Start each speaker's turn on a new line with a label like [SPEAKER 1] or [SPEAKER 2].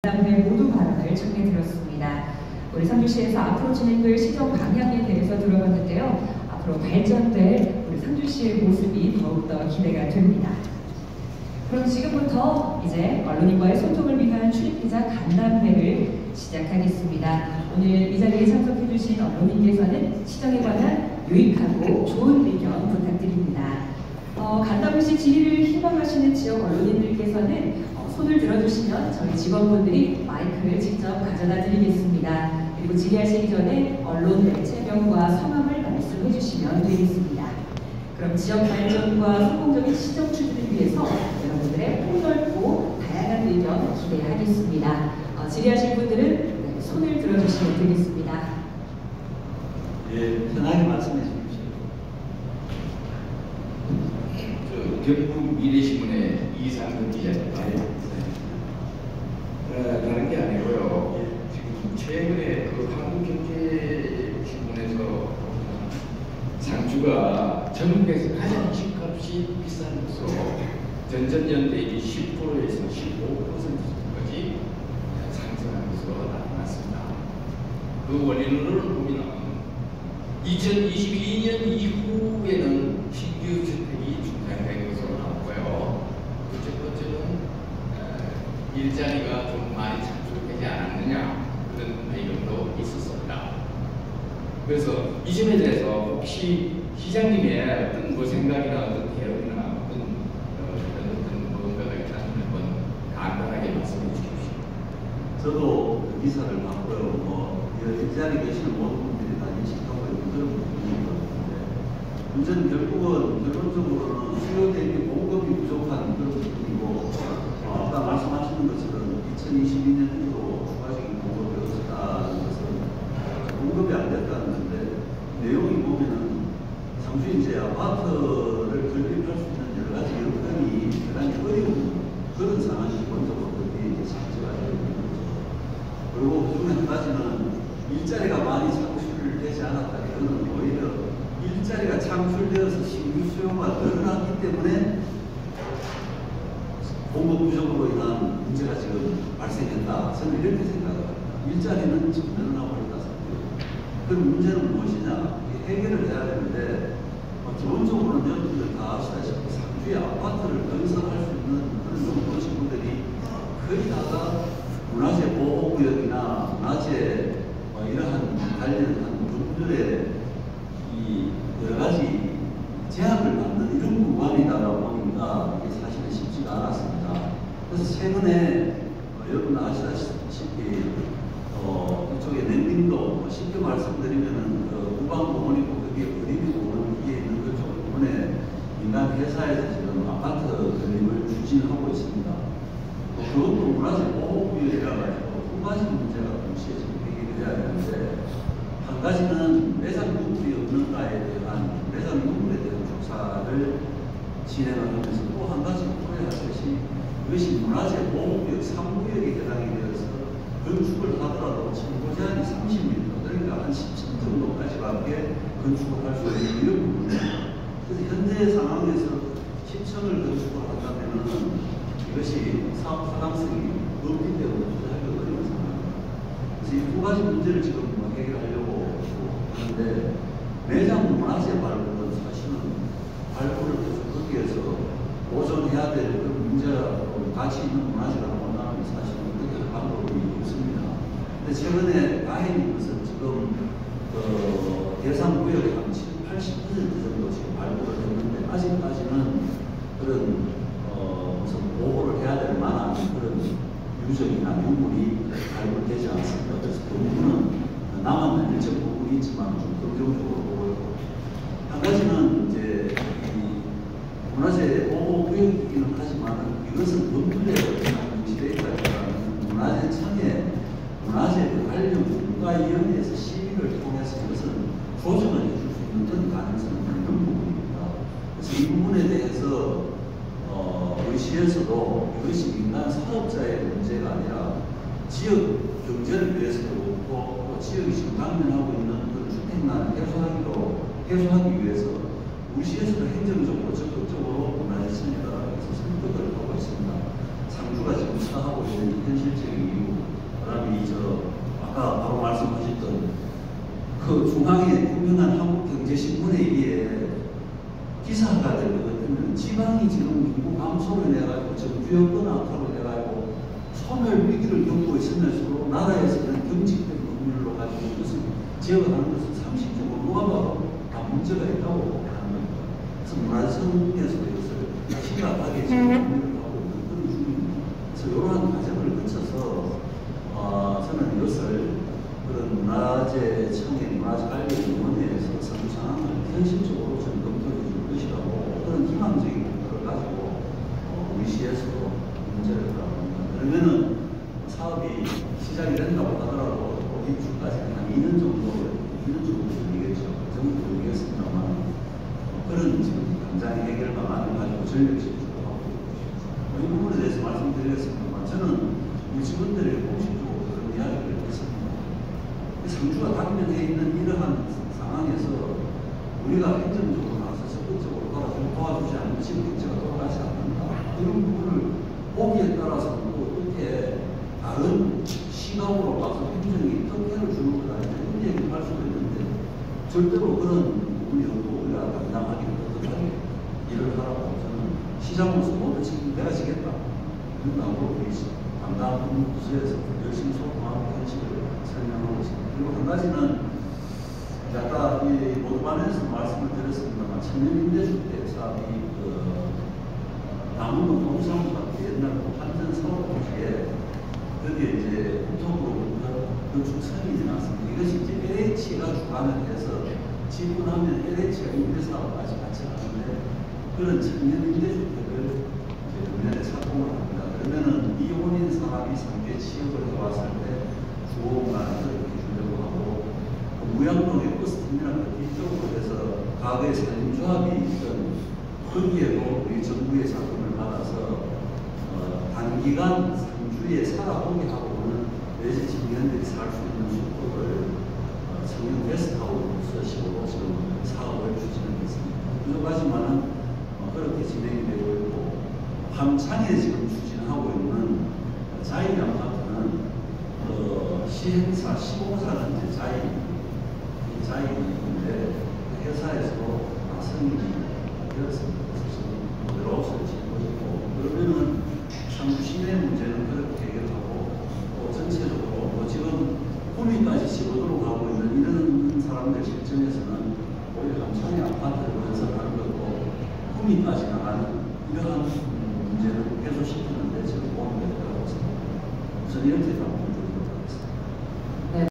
[SPEAKER 1] 간담회 모두 발언을 청해드렸습니다. 우리 상주시에서 앞으로 진행될 시정 방향에 대해서 들어봤는데요. 앞으로 발전될 우리 상주시의 모습이 더욱더 기대가 됩니다. 그럼 지금부터 이제 언론인과의 소통을 위한 출입기자 간담회를 시작하겠습니다. 오늘 이 자리에 참석해주신 언론인께서는 시정에 관한 유익하고 좋은 의견 부탁드립니다. 간담회 시 질의를 희망하시는 지역 언론인들께서는 손을 들어주시면 저희 직원분들이 마이크를 직접 가져다 드리겠습니다. 그리고 질의하시기 전에 언론 매체명과 성함을 말씀해 주시면 되겠습니다. 그럼 지역 발전과 성공적인 시정 추진을 위해서 여러분들의 폭넓고 다양한 의견 기대하겠습니다. 질의하실 분들은 손을 들어주시면 되겠습니다.
[SPEAKER 2] 예, 편하게 말씀해 주십시오. 경북 미래신문의 이상근 기자입니다. 다른 게 아니고요. 지금 최근에 한국경제신문에서 상주가 전국에서 가장 집값이 비싼 곳으로 전전년 대비 10%에서 15%까지 상승한 것으로 나타났습니다. 그 원인을 보면 2022년 이후에는 신규 주택이 중단된 것으로 나왔고요. 첫 번째는 일자리가 좀 많이 창출되지 않았느냐 그런 의견도 있었습니다. 그래서 이 점에 대해서 혹시 시장님의 어떤 뭐 생각이나 어떤 대응이나 어떤 뭔가가 있다면 한번 간단하게 말씀해 주십시오.
[SPEAKER 3] 저도 그 기사를 봤고요. 일자리 계시는 모든 분들이 다 인식하고 있는 그런 부분인 것 같은데, 문제는 결론적으로는 수요 대비 공급이 부족한 그런 부분이고, 아까 말씀하시는 것처럼 2022년도로 추가적인 공급이 없었다는 것은 공급이 안 됐다는 건데, 내용이 보면은 상주 이제 아파트를 건립할 수 있는 여러 가지 여건이 대단히 어려운 그런 상황이 기본적으로 그렇게 이제 상지가 되어 있는 거죠. 그리고 그중에 한 가지는 일자리가 많이 창출되지 않았다. 이거는 오히려 일자리가 창출되어서 신규 수요가 늘어났기 때문에 공급 부족으로 인한 문제가 지금 발생했다. 저는 이렇게 생각합니다. 일자리는 지금 늘어나고 있다. 그럼 문제는 무엇이냐? 해결을 해야 되는데, 기본적으로는 여러분들 다 아시다시피 상주에 아파트를 건설할 수 있는 그런 정도 친구들이 거의 다가 문화재 보호구역이나 문화재 이러한 관련한 분들의 이 여러 가지 제약을 받는 이런 구간이다 보니까 이게 사실은 쉽지가 않았습니다. 그래서 최근에 여러분 아시다시피 이쪽에 랜딩도 쉽게 말씀드리면은 우방공원이고 거기에 어린이공원 위에 있는 그쪽 부분에 민간 회사에서 지금 아파트 건립을 추진하고 있습니다. 그것도 문화재 보호구역이라 가지고 두 가지 문제가 동시에 지금 해결이 돼야 되는데, 한 가지는 매장 누물이 없는가에 대한 매장 누물에 대한 조사를 진행을 하면서, 또 한 가지 풀어야 할 것이 이것이 문화재 보호구역 3구역에 해당이 되어서 건축을 하더라도 청구 제한이 30m, 그러니까 한 10층 정도까지밖에 건축을 할 수 있는 이런 부분입니다. 그래서 현재 상황에서 10층을 건축을 한다면 이것이 사업 타당성이 없기 때문에 투자하기 어려운 상황입니다. 그래서 이 두 가지 문제를 지금 해결하려고 하는데, 매장 문화재 발굴은 사실은 발굴을 해서 거기에서 보존해야 될 그런 문제가 가치 있는 문화재가 나온다는 사실은 그렇게 할 방법이 없습니다. 근데 최근에 다행인 것은 지금 대상 구역의 한 80% 정도 지금 발굴을 했는데, 아직까지는 그런 무슨 보호를 해야 될 만한 그런 유적이나 유물이 발굴되지 않습니다. 그래서 그 부분은 남았는 일정 부분이 있지만 좀 긍정적으로 보고 있고, 한 가지는 이제 문화재 보호 구역이기는 하지만 이것은 법률에 시대에 따른 문화재청의 문화재 관련 국가위원회에서 시비를 통해서 이것은 조정을 해줄 수 있는 그런 가능성이 있는 부분입니다. 그래서 이 부분에 대해서 우리 시에서도 이것이 민간 사업자의 문제가 아니라 지역 경제를 위해서도 그렇고, 또 지역이 지금 당면하고 있는 그 주택난을 해소하기 위해서 우리 시에서도 행정적으로 적극적으로 문화재청에다가 설득을 하고 있습니다. 상주가 지금 처하고 있는 현실적인 이유, 중앙에 유명한 한국경제신문에 의해 기사가 될 것 같으면 지방이 지금 인구 감소를 해가지고 정주 여건 악화를 해가지고 소멸 위기를 겪고 있으면서 나라에서는 경직된 법률로 가지고 이것을 제어하는 것은 상식적으로 누가 봐도 다 문제가 있다고 하는 겁니다. 그래서 문화성에서도 이것을 심각하게 지금 법률을 하고 있는 그런 중입니다. 그래서 이러한 과정을 거쳐서 저는 이것을 그런 문화재청의 문화재관리위원회에서 선거 상황을 현실적으로 좀 검토해 줄 것이라고 그런 희망적인 목표를 가지고 우리 시에서도 문제를 하랍니다. 그러면은 사업이 시작이 된다고 하더라도 입주까지 한 2년 정도 걸리겠죠. 그 정도 걸리겠습니다만 그런 지금 당장 해결 방안을 가지고 전력 집중을 하고 있고 이 부분에 대해서 말씀드리겠습니다만 저는 우리 직원들에게 공식적으로 그런 이야기를 했습니다. 상주가 당면해 있는 이러한 상황에서 우리가 행정적으로 나서 적극적으로 도와주지 않으면 지금 경제가 돌아가지 않는다. 이런 부분을 보기에 따라서는 또 어떻게 다른 시각으로 봐서 행정이 특혜를 주는 것 아니냐 이런 얘기를 할 수도 있는데 절대로 그런 부분이 없고 우리가 담당하기 어떻게 일을 하라고 저는 시장으로서 모두 지금 내가 지겠다. 그런다고 우리 담당 부서에서 열심히 소통하고 현실을 설명하고 있습니다. 그리고 한 가지는 아까 이 모두반에서 말씀을 드렸습니다만 청년임대주택 사업이 남은 동사무소 같은 옛날 한전 사업부지에 거기에 이제 국토부로부터 건축 승인이 나왔습니다. 이것이 이제 LH가 주관을 해서 지분하면 LH가 임대사업까지 같이 하는데 그런 청년임대주택을 작년에 착공을 합니다. 그러면은 미혼인 사람이 상계 취업을 해왔을 때 주호가 이렇게 주려고 하고 무양동의 버스터미널 뒤쪽으로 해서 과거에 산림조합이 있던 거기에도 우리 정부의 자금을 받아서 단기간 상주에 살아보게 하고는 내지 청년들이 살 수 있는 숙소를 청년 게스트하우스식으로 지금 사업을 추진하고 있습니다. 부족하지만은 그렇게 진행이 되고 있고 함창에 지금 추진하고 있는 자인 아파트는 시행사, 시공사는 이제 자인인데 회사에서도 승인이 되었습니다. 그래서 로스를 짓고 있고 그러면은 상주 시내 문제는 그렇게 해결하고 또 전체적으로 지금 구미까지 집어들어 가고 있는 이런 사람들 실정에서는 오히려 함창의 아파트를 건설하는 것도 구미까지 나가는 이러한 문제를 해소시키는 데 지금 도움이 되리라고 생각합니다. 우선 이렇게